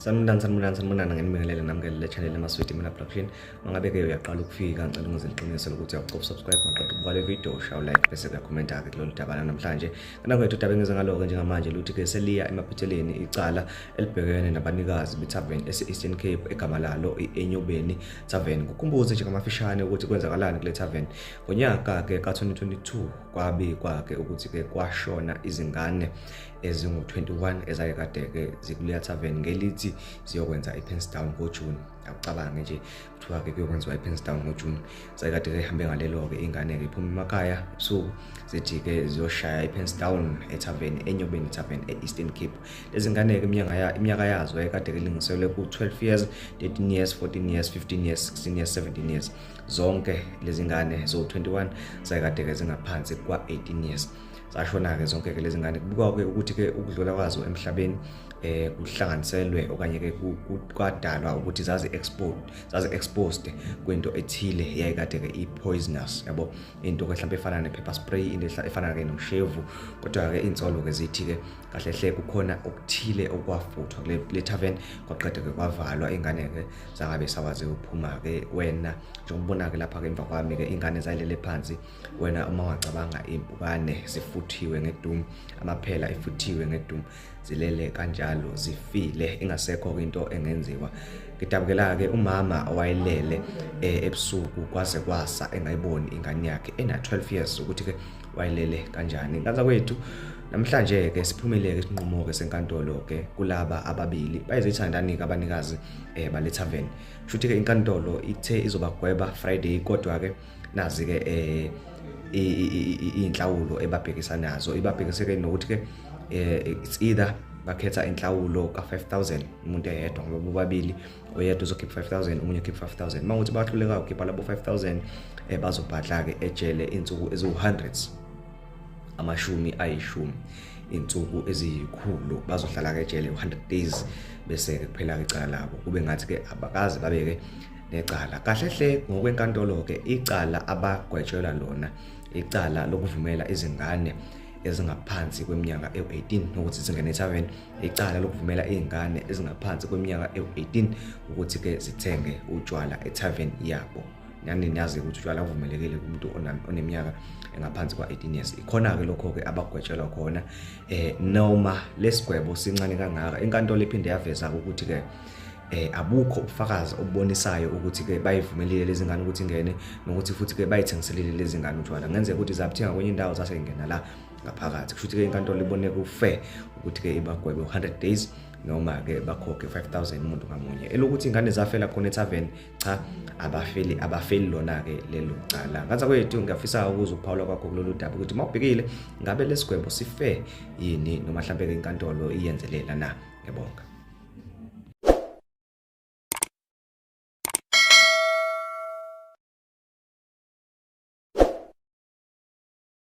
Sanibonani ngenibingelele namukele le channel emaswiti mina production. Mangabe-ke uyaqala ukufika ngicela ungiziqinise ukuthi uyaqoqa subscribe maqedwe ukubhala video ushaye like bese uyakhomenta ke kulolu daba namhlanje. Kana kwethu daba engize ngalo-ke njengamanje luthi ke seliya emaphutheleni icala elibhekene nabanikazi beTarven ese-Eastern Cape egama lalo eNyobeni Tarven. Kukhumbuze nje ngamafishane ukuthi kwenzakalani kule Tarven. Ngonyaka ke ka-2022 kwabikwa-ke ukuthi ke kwashona izingane ezingu21 ezake kade-ke zikuleya Tarven ngelithi ziyokwenza iPenstown ngoJune. Akucabange nje kuthiwa-ke kuyokwenziwa iPenstown ngoJune. Sayekade ihambe ngalelo-ke ingane-ke iphuma emakhaya ebusuku zithi-ke ziyoshaya iPenstown eTarven eNyobeni Tarven e-Eastern Cape. Lezi ngane-ke iminyaka yazo ekade ilingiselwe ku-12 years, 13 years, 14 years, 15 years, 16 years, 17 years. Zonke lezi ngane zo-21 sayekade-ke zingaphansi kwa-18 years. Zashona-ke zonke-ke lezi ngane kubikwa-ke ukuthi-ke ukudlula kwazo emhlabeni kuhlanganiselwe okanye-ke kwadalwa ukuthi zazi exposed kwento ethile yayikade-ke i-poisonous, yabo, into ke mhlawumbe efana ne-pepper spray, into efana-ke nomshevu. Kodwa-ke insolo-ke zithi-ke kahle-hle kukhona okuthile okwafuthwa kule Tarven kwaqeda-ke kwavalwa ingane-ke zangabe sakwazi ukuphuma-ke. Wena njengokubona-ke lapha-ke emva kwami-ke ingane zayilele phansi. Wena uma wacabanga impukane zifuthiwe ngedum, amaphela efuthiwe ngedum, zilele kanjalo zifile ingasekho into engenziwa. Ngidabukela-ke umama owayelele ebusuku kwaze kwasa engayiboni ingane yakhe ena-12 years ukuthi-ke wayelele kanjani. Nkanza kwethu namhlanje-ke siphumile-ke isinqumo-ke senkantolo-ke kulaba ababili bayizithandani-ke abanikazi bale Tarven. Shuthi-ke inkantolo ithe izobagweba Friday, kodwa-ke nazi-ke inhlawulo ebabhekisa nazo ibabhekise-ke nokuthi-ke it's either bakhetha inhlawulo ka-5,000 umuntu eyedwa ngoba bobabili, oyedwa uzokhipha 5,000 omunye ukhipha 5,000. Mawukuthi bahluleka ukukhipha labo 5,000 bazobhadla-ke ejele insuku eziwu-100, amashumi ayishumi, insuku eziyikhulu, bazohlala-ke ejele 100 days bese-ke kuphela-ke icala labo. Kube ngathi-ke abakazi babeke necala. Kahle-hle ngokwenkantolo-ke icala abagwetshelwa lona icala lokuvumela izingane ezingaphansi kweminyaka ewu-18 ukuthi zingene eTarven, icala lokuvumela izingane ezingaphansi kweminyaka ewu-18 ukuthi-ke zithenge utshwala eTarven yabo. Nani niyazi ukuthi utshwala kuvumelekile kumuntu oneminyaka engaphansi kwa-18 years. Ikhona-ke lokho-ke abagwetshelwa khona. Noma lesigwebo sincane kangaka, inkantolo iphinde yaveza ukuthi-ke abukho ubufakazi obubonisayo ukuthi-ke bayivumelile lezi ngane ukuthi ingene, nokuthi futhi-ke bayithengiselile lezi ngane utshwala. Ngenzeka ukuthi zabuthenga kwenye indawo zasengena la ngaphakathi. Kushuthi-ke inkantolo ibone kufe ukuthi-ke ibagwebe 100 days noma-ke bakhokhe 5,000 umuntu ngamunye. Elokuthi ingane zafela khona eTarven, cha, abafeli lona-ke lelo cala. Nganza kwethu ngiyafisa ukuza ukuphawula kwakho kulolu daba ukuthi mawubhekile ngabe lesigwebo sife yini noma mhlambe-ke inkantolo iyenzelela na. Ngiyabonga.